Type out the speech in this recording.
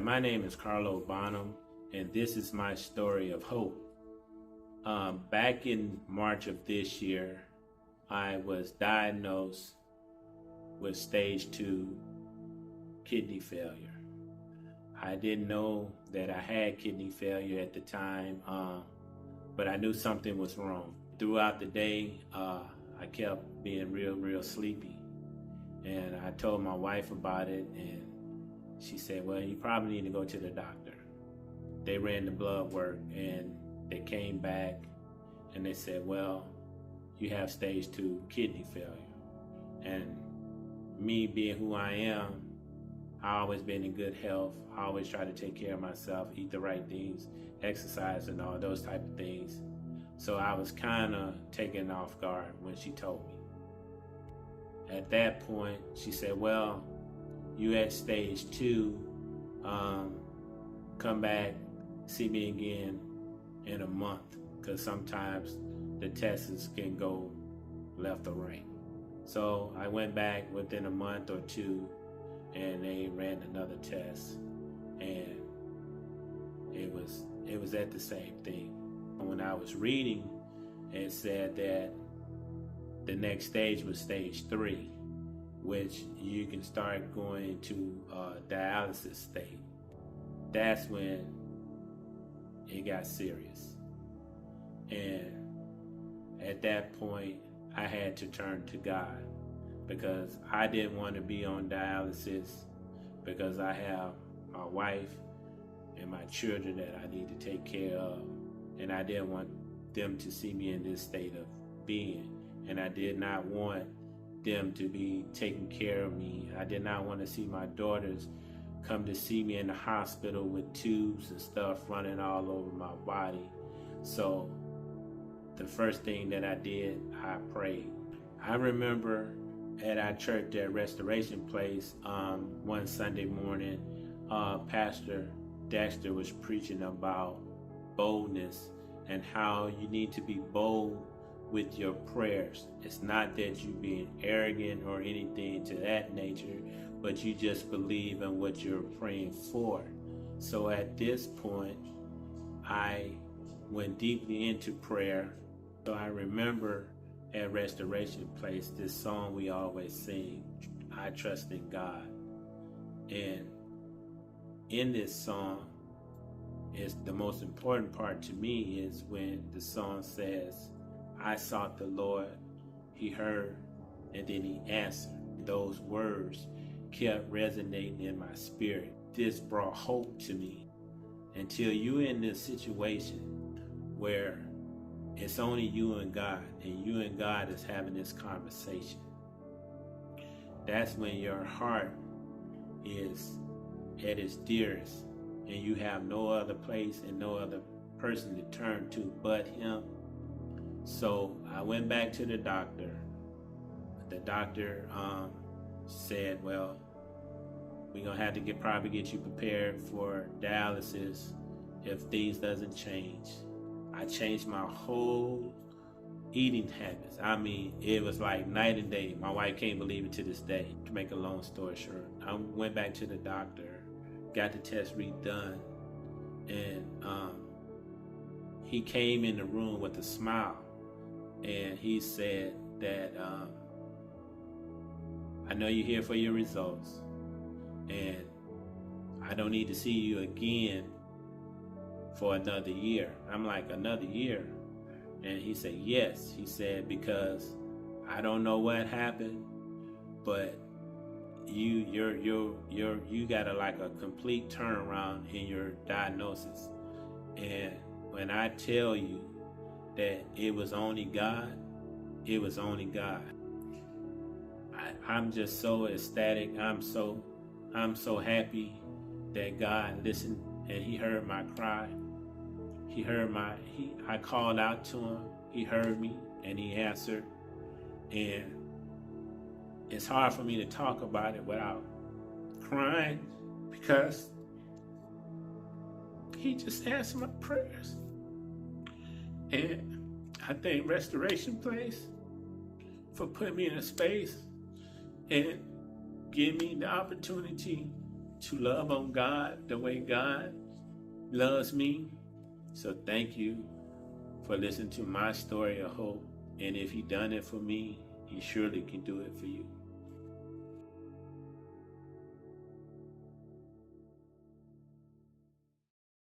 My name is Karlo Bonham, and this is my story of hope. Back in March of this year, I was diagnosed with stage 2 kidney failure. I didn't know that I had kidney failure at the time, but I knew something was wrong. Throughout the day, I kept being real sleepy. And I told my wife about it, and she said, well, you probably need to go to the doctor. They ran the blood work, and they came back, and they said, well, you have stage 2 kidney failure. And me being who I am, I always been in good health. I always try to take care of myself, eat the right things, exercise and all those type of things. So I was kind of taken off guard when she told me. At that point, she said, well, you at stage 2, come back, see me again in a month, because sometimes the tests can go left or right. So I went back within a month or two, and they ran another test, and it was at the same thing. When I was reading, it said that the next stage was stage 3, which you can start going into dialysis state. That's when it got serious. And at that point, I had to turn to God, because I didn't want to be on dialysis, because I have my wife and my children that I need to take care of, and I didn't want them to see me in this state of being, and I did not want them to be taking care of me. I did not want to see my daughters come to see me in the hospital with tubes and stuff running all over my body. So the first thing that I did, I prayed. I remember at our church at Restoration Place, one Sunday morning, Pastor Dexter was preaching about boldness and how you need to be bold with your prayers. It's not that you being arrogant or anything to that nature, but you just believe in what you're praying for. So at this point, I went deeply into prayer. So I remember at Restoration Place, this song we always sing, I Trust in God. And in this song, is the most important part to me is when the song says, I sought the Lord, he heard, and then he answered. Those words kept resonating in my spirit. This brought hope to me until you're in this situation where it's only you and God is having this conversation. That's when your heart is at its dearest, and you have no other place and no other person to turn to but him. So I went back to the doctor. The doctor said, well, we're gonna have to probably get you prepared for dialysis if things doesn't change. I changed my whole eating habits. I mean, it was like night and day. My wife can't believe it to this day. To make a long story short, I went back to the doctor, got the test redone, and he came in the room with a smile, and he said that I know you're here for your results, and I don't need to see you again for another year. I'm like, another year? And he said, yes. He said, because I don't know what happened, but you got a complete turnaround in your diagnosis. And when I tell you that it was only God, it was only God. I'm just so ecstatic. I'm so happy that God listened and he heard my cry. I called out to him. He heard me and he answered. And it's hard for me to talk about it without crying, because he just answered my prayers. And I thank Restoration Place for putting me in a space and giving me the opportunity to love on God the way God loves me. So thank you for listening to my story of hope. And if He done it for me, He surely can do it for you.